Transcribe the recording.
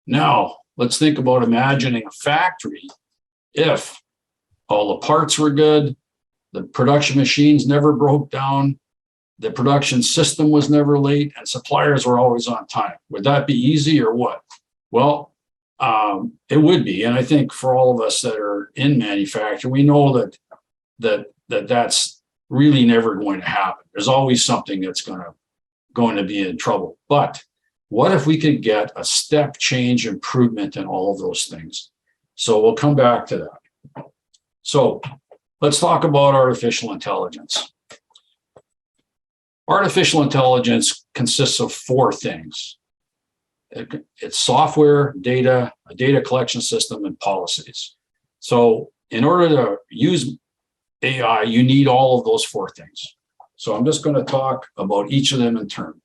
Now, let's think about imagining a factory if all the parts were good, the production machines never broke down, the production system was never late, and suppliers were always on time. Would that be easy or what? Well, it would be. And I think for all of us that are in manufacturing, we know that's really never going to happen. There's always something that's going to be in trouble. But what if we could get a step change improvement in all of those things? So we'll come back to that. So let's talk about artificial intelligence. Artificial intelligence consists of four things. It's software, data, a data collection system, and policies. So in order to use AI, you need all of those four things. So I'm just going to talk about each of them in turn.